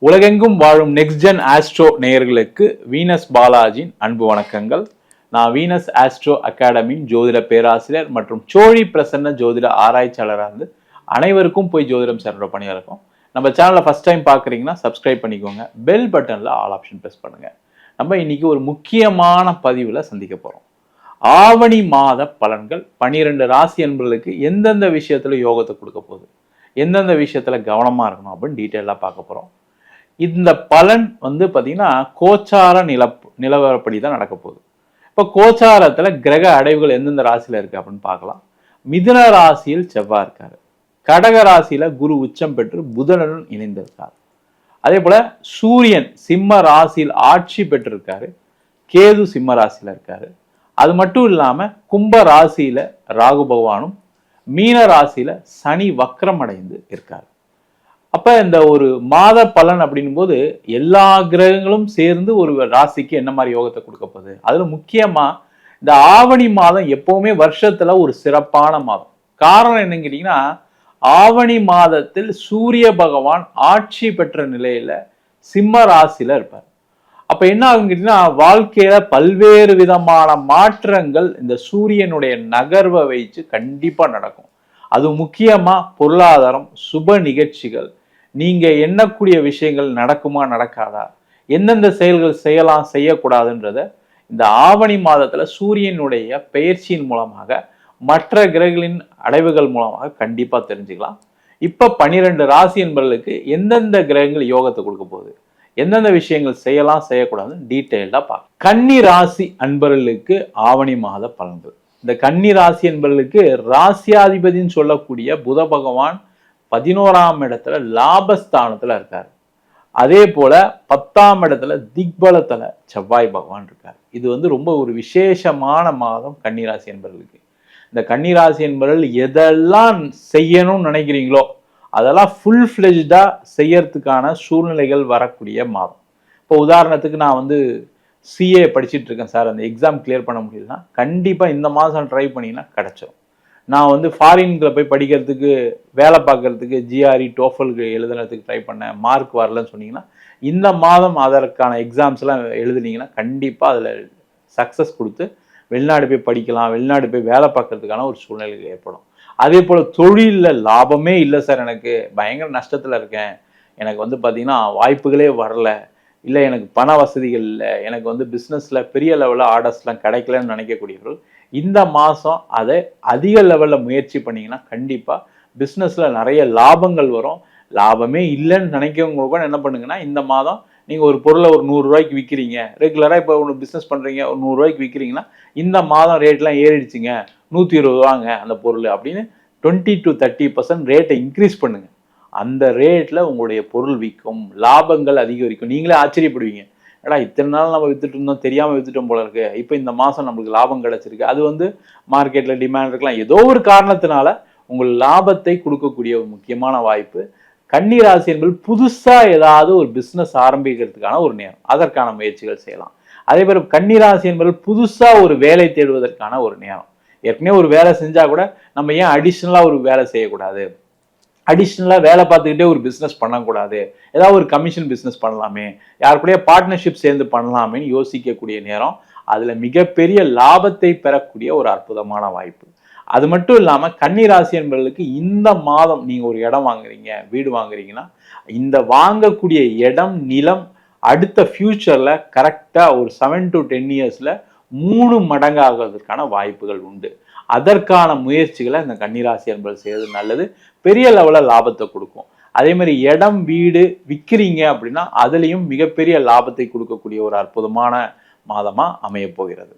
உலகெங்கும் வாழும் next gen astro நேயர்களுக்கு வீனஸ் பாலாஜியின் அன்பு வணக்கங்கள். நான் வீனஸ் ஆஸ்ட்ரோ அகாடமியின் ஜோதிட பேராசிரியர் மற்றும் சோழி பிரசன்ன ஜோதிட ஆராய்ச்சியாளராக இருந்து அனைவருக்கும் போய் ஜோதிடம் சேர்ற பணியாக இருக்கும். நம்ம சேனலை ஃபர்ஸ்ட் டைம் பார்க்குறீங்கன்னா சப்ஸ்கிரைப் பண்ணிக்கோங்க, பெல் பட்டனில் ஆல் ஆப்ஷன் ப்ரெஸ் பண்ணுங்க. நம்ம இன்னைக்கு ஒரு முக்கியமான பதிவில் சந்திக்க போகிறோம். ஆவணி மாத பலன்கள் 12 ராசி என்பவர்களுக்கு எந்தெந்த விஷயத்துல யோகத்தை கொடுக்க போகுது, எந்தெந்த விஷயத்துல கவனமா இருக்கணும் அப்படின்னு டீட்டெயிலாக பார்க்க போகிறோம். இந்த பலன் பார்த்தீங்கன்னா கோச்சார நிலவரப்படி தான் நடக்க போகுது. இப்போ கோச்சாரத்தில் கிரக அடைவுகள் எந்தெந்த ராசியில் இருக்கு அப்படின்னு பார்க்கலாம். மிதுன ராசியில் செவ்வாய் இருக்காரு, கடக ராசியில குரு உச்சம் பெற்று புதனுடன் இணைந்திருக்காரு. அதே போல சூரியன் சிம்ம ராசியில் ஆட்சி பெற்றிருக்காரு, கேது சிம்ம ராசியில இருக்காரு. அது மட்டும் இல்லாம கும்ப ராசியில ராகு பகவானும் மீன ராசியில சனி வக்ரம் அடைந்து இருக்காரு. அப்ப இந்த ஒரு மாத பலன் அப்படின்னும் போது எல்லா கிரகங்களும் சேர்ந்து ஒரு ராசிக்கு என்ன மாதிரி யோகத்தை கொடுக்க போகுது. அதுல முக்கியமா இந்த ஆவணி மாதம் எப்பவுமே வருஷத்துல ஒரு சிறப்பான மாதம். காரணம் என்னன்னு கேட்டீங்கன்னா, ஆவணி மாதத்தில் சூரிய பகவான் ஆட்சி பெற்ற நிலையில சிம்ம ராசியில இருப்பார். அப்ப என்ன ஆகும் கேட்டீங்கன்னா, வாழ்க்கையில பல்வேறு விதமான மாற்றங்கள் இந்த சூரியனுடைய நகர்வை வைத்து கண்டிப்பா நடக்கும். அது முக்கியமா பொருளாதாரம், சுப நிகழ்ச்சிகள், நீங்க எண்ணக்கூடிய விஷயங்கள் நடக்குமா நடக்காதா, எந்தெந்த செயல்கள் செய்யலாம் செய்யக்கூடாதுன்றத இந்த ஆவணி மாதத்துல சூரியனுடைய பெயர்ச்சியின் மூலமாக மற்ற கிரகங்களின் அடைவுகள் மூலமாக கண்டிப்பா தெரிஞ்சுக்கலாம். இப்ப 12 ராசி என்பவர்களுக்கு எந்தெந்த கிரகங்கள் யோகத்தை கொடுக்க போகுது, எந்தெந்த விஷயங்கள் செய்யலாம் செய்யக்கூடாதுன்னு டீட்டெயில்டா பார்க்கலாம். கன்னி ராசி அன்பர்களுக்கு ஆவணி மாத பலன்கள். இந்த கன்னி ராசி என்பவர்களுக்கு ராசியாதிபதினு சொல்லக்கூடிய புத பகவான் 11ஆம் இடத்துல லாபஸ்தானத்துல இருக்காரு. அதே போல 10ஆம் இடத்துல திக்பலத்துல செவ்வாய் பகவான் இருக்காரு. இது ரொம்ப ஒரு விசேஷமான மாதம் கன்னிராசி என்பவர்களுக்கு. இந்த கன்னிராசி என்பவர்கள் எதெல்லாம் செய்யணும்னு நினைக்கிறீங்களோ அதெல்லாம் ஃபுல் ஃபிளெஜ்டா செய்யறதுக்கான சூழ்நிலைகள் வரக்கூடிய மாதம். இப்போ உதாரணத்துக்கு நான் சிஏ படிச்சுட்டு இருக்கேன் சார், அந்த எக்ஸாம் கிளியர் பண்ண முடியலன்னா கண்டிப்பா இந்த மாதம் ட்ரை பண்ணீங்கன்னா கிடைச்சிடும். நான் ஃபாரின்ல போய் படிக்கிறதுக்கு வேலை பார்க்கறதுக்கு ஜிஆர்இ டோஃபலுக்கு எழுதுறதுக்கு ட்ரை பண்ணேன், மார்க் வரலன்னு சொன்னீங்கன்னா இந்த மாதம் அதற்கான எக்ஸாம்ஸ் எல்லாம் எழுதுனீங்கன்னா கண்டிப்பா அதுல சக்சஸ் கொடுத்து வெளிநாடு போய் படிக்கலாம், வெளிநாடு போய் வேலை பார்க்கறதுக்கான ஒரு சூழ்நிலை ஏற்படும். அதே போல தொழில்ல லாபமே இல்லை சார், எனக்கு பயங்கர நஷ்டத்துல இருக்கேன், எனக்கு பார்த்தீங்கன்னா வாய்ப்புகளே வரல, இல்லை எனக்கு பண வசதிகள் இல்லை, எனக்கு பிஸ்னஸ்ல பெரிய லெவலில் ஆர்டர்ஸ்லாம் கிடைக்கலன்னு நினைக்கக்கூடியவர்கள் இந்த மாதம் அதை அதிக லெவலில் முயற்சி பண்ணீங்கன்னா கண்டிப்பாக பிஸ்னஸில் நிறைய லாபங்கள் வரும். லாபமே இல்லைன்னு நினைக்கிறவங்க கூட என்ன பண்ணுங்கன்னா, இந்த மாதம் நீங்கள் ஒரு பொருளை ஒரு 100 ரூபாய்க்கு விற்கிறீங்க, ரெகுலராக இப்போ ஒன்று பிஸ்னஸ் பண்ணுறீங்க, ஒரு 100 ரூபாய்க்கு விற்கிறீங்கன்னா இந்த மாதம் ரேட்லாம் ஏறிடுச்சுங்க, 120 ரூபாங்க அந்த பொருள் அப்படின்னு 20 to 30% ரேட்டை இன்க்ரீஸ் பண்ணுங்க. அந்த ரேட்டில் உங்களுடைய பொருள் விற்கும், லாபங்கள் அதிகரிக்கும். நீங்களே ஆச்சரியப்படுவீங்க, ஏடா இத்தனை நாள் நம்ம வித்துட்டு இருந்தோம், தெரியாமல் வித்துட்டோம் போல இருக்கு, இப்போ இந்த மாதம் நம்மளுக்கு லாபம் கிடைச்சிருக்கு. அது மார்க்கெட்டில் டிமாண்ட் இருக்கலாம், ஏதோ ஒரு காரணத்தினால உங்கள் லாபத்தை கொடுக்கக்கூடிய ஒரு முக்கியமான வாய்ப்பு. கன்னி ராசி என்பது புதுசாக ஏதாவது ஒரு பிஸ்னஸ் ஆரம்பிக்கிறதுக்கான ஒரு நேரம், அதற்கான முயற்சிகள் செய்யலாம். அதே மாதிரி கன்னி ராசி என்பது புதுசாக ஒரு வேலை தேடுவதற்கான ஒரு நேரம். ஏற்கனவே ஒரு வேலை செஞ்சா கூட நம்ம ஏன் அடிஷ்னலாக ஒரு வேலை செய்யக்கூடாது, அடிஷ்னலாக வேலை பார்த்துக்கிட்டே ஒரு பிஸ்னஸ் பண்ணக்கூடாது, ஏதாவது ஒரு கமிஷன் பிஸ்னஸ் பண்ணலாமே, யார் கூட பார்ட்னர்ஷிப் சேர்ந்து பண்ணலாமேன்னு யோசிக்கக்கூடிய நேரம். அதில் மிகப்பெரிய லாபத்தை பெறக்கூடிய ஒரு அற்புதமான வாய்ப்பு. அது மட்டும் இல்லாமல் கன்னி ராசி என்பவர்களுக்கு இந்த மாதம் நீங்கள் ஒரு இடம் வாங்குறீங்க, வீடு வாங்குறீங்கன்னா இந்த வாங்கக்கூடிய இடம் நிலம் அடுத்த ஃபியூச்சரில் கரெக்டாக ஒரு 7 to 10 இயர்ஸில் 3 மடங்காகிறதுக்கான வாய்ப்புகள் உண்டு. அதற்கான முயற்சிகளை இந்த கன்னிராசி என்பது செய்வது நல்லது, பெரிய லெவலில் லாபத்தை கொடுக்கும். அதே மாதிரி இடம் வீடு விற்கிறீங்க அப்படின்னா அதுலேயும் மிகப்பெரிய லாபத்தை கொடுக்கக்கூடிய ஒரு அற்புதமான மாதமா அமைய போகிறது.